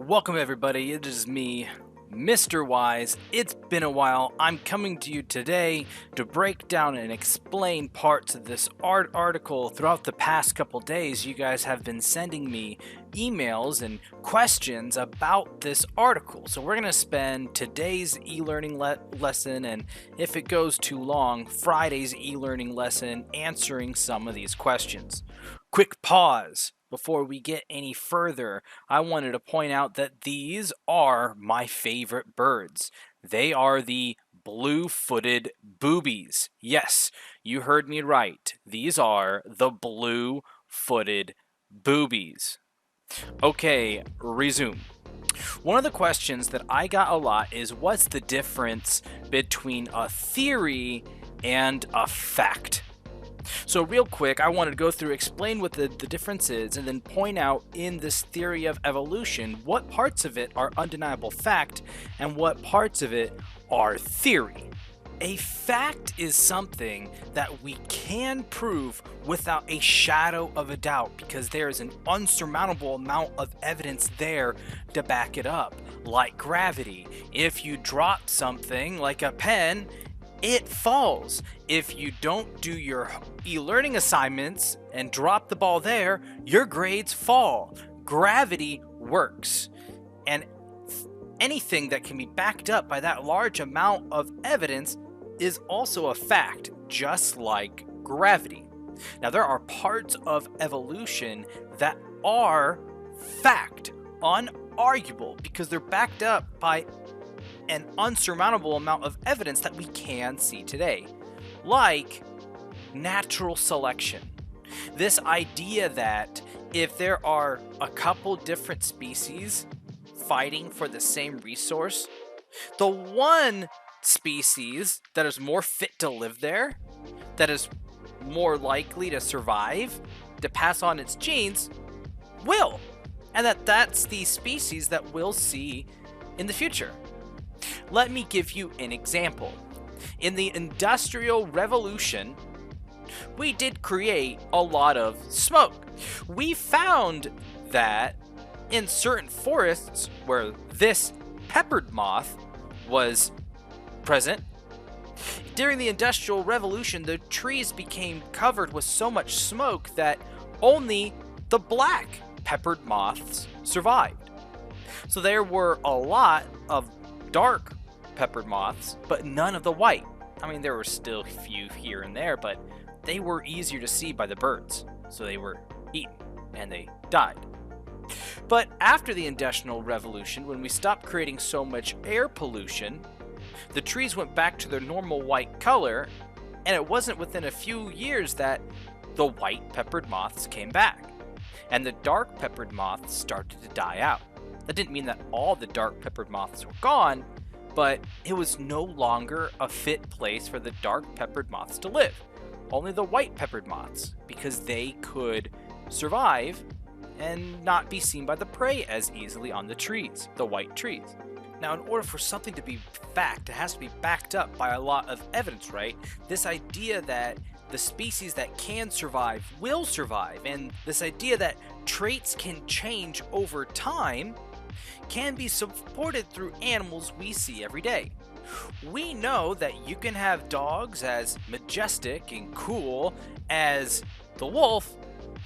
Welcome everybody, it is me, Mr. Wise. It's been a while. I'm coming to you today to break down and explain parts of this article. Throughout the past couple days, you guys have been sending me emails and questions about this article. So we're going to spend today's e-learning lesson, and if it goes too long, Friday's e-learning lesson answering some of these questions. Quick pause. Before we get any further, I wanted to point out that these are my favorite birds. They are the blue-footed boobies. Yes, you heard me right. These are the blue-footed boobies. Okay, resume. One of the questions that I got a lot is, what's the difference between a theory and a fact? So real quick, I wanted to go through, explain what the difference is, and then point out in this theory of evolution what parts of it are undeniable fact and what parts of it are theory. A fact is something that we can prove without a shadow of a doubt because there is an unsurmountable amount of evidence there to back it up, like gravity. If you drop something like a pen, it falls. If you don't do your e-learning assignments and drop the ball there, your grades fall. Gravity works. And anything that can be backed up by that large amount of evidence is also a fact, just like gravity. Now, there are parts of evolution that are fact, unarguable, because they're backed up by an unsurmountable amount of evidence that we can see today, like natural selection. This idea that if there are a couple different species fighting for the same resource, the one species that is more fit to live there, that is more likely to survive, to pass on its genes, will. And that's the species that we'll see in the future. Let me give you an example. In the Industrial Revolution, we did create a lot of smoke. We found that in certain forests where this peppered moth was present, during the Industrial Revolution, the trees became covered with so much smoke that only the black peppered moths survived. So there were a lot of dark peppered moths, but none of the white. I mean, there were still a few here and there, but they were easier to see by the birds, so they were eaten and they died. But after the Industrial Revolution, when we stopped creating so much air pollution, the trees went back to their normal white color, and it wasn't within a few years that the white peppered moths came back, and the dark peppered moths started to die out. That didn't mean that all the dark peppered moths were gone, but it was no longer a fit place for the dark peppered moths to live. Only the white peppered moths, because they could survive and not be seen by the prey as easily on the trees, the white trees. Now, in order for something to be fact, it has to be backed up by a lot of evidence, right? This idea that the species that can survive will survive, and this idea that traits can change over time can be supported through animals we see every day. We know that you can have dogs as majestic and cool as the wolf,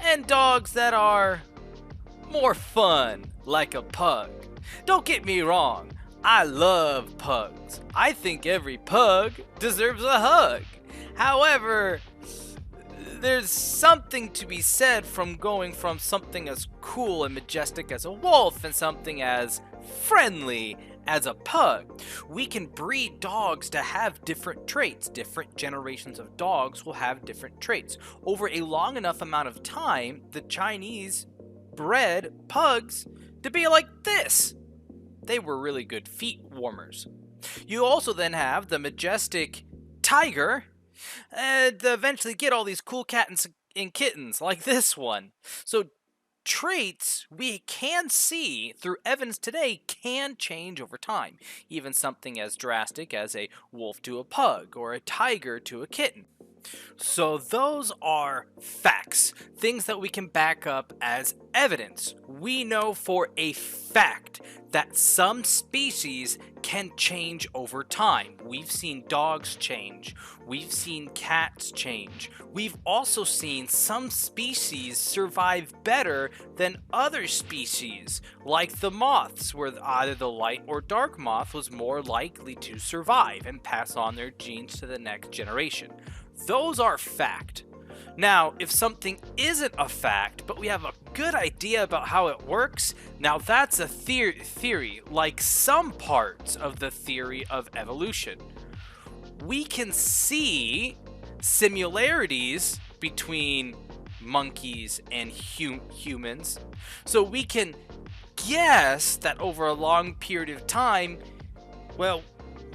and dogs that are more fun, like a pug. Don't get me wrong, I love pugs. I think every pug deserves a hug. However, there's something to be said from going from something as cool and majestic as a wolf and something as friendly as a pug. We can breed dogs to have different traits. Different generations of dogs will have different traits. Over a long enough amount of time, the Chinese bred pugs to be like this. They were really good feet warmers. You also then have the majestic tiger, and eventually get all these cool cats and kittens like this one. So traits we can see through evidence today can change over time. Even something as drastic as a wolf to a pug or a tiger to a kitten. So those are facts, things that we can back up as evidence. We know for a fact that some species can change over time. We've seen dogs change, we've seen cats change. We've also seen some species survive better than other species, like the moths, where either the light or dark moth was more likely to survive and pass on their genes to the next generation. Those are fact. Now, if something isn't a fact, but we have a good idea about how it works, now that's a theory, like some parts of the theory of evolution. We can see similarities between monkeys and humans, so we can guess that over a long period of time, well,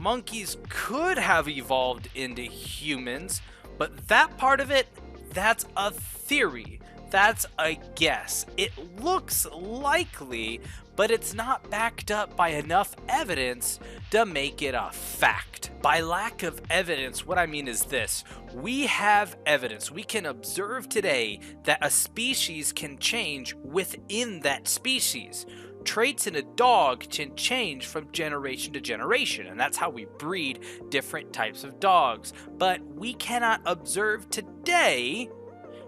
monkeys could have evolved into humans, but that part of it, that's a theory. That's a guess. It looks likely, but it's not backed up by enough evidence to make it a fact. By lack of evidence, what I mean is this. We have evidence. We can observe today that a species can change within that species. Traits in a dog can change from generation to generation, and that's how we breed different types of dogs. But we cannot observe today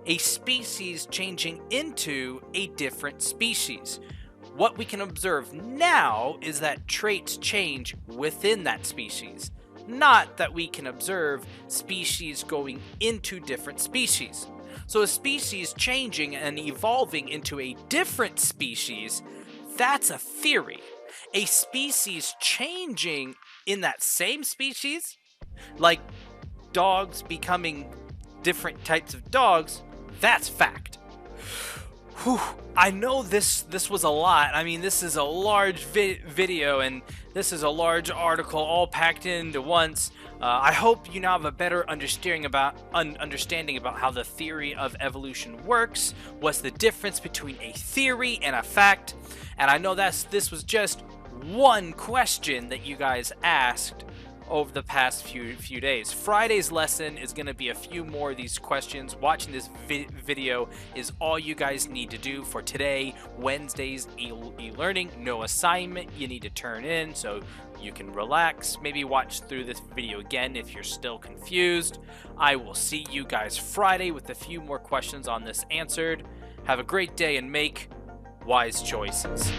a species changing into a different species. What we can observe now is that traits change within that species, not that we can observe species going into different species. So a species changing and evolving into a different species, that's a theory. A species changing in that same species, like dogs becoming different types of dogs, that's fact. Whew, I know this was a lot. I mean, this is a large video, and this is a large article all packed into once. I hope you now have a better understanding about how the theory of evolution works. What's the difference between a theory and a fact? And I know this was just one question that you guys asked over the past few days. Friday's lesson is going to be a few more of these questions. Watching this video is all you guys need to do for today, Wednesday's e-learning. No assignment you need to turn in, so you can relax. Maybe watch through this video again if you're still confused. I will see you guys Friday with a few more questions on this answered. Have a great day and make wise choices.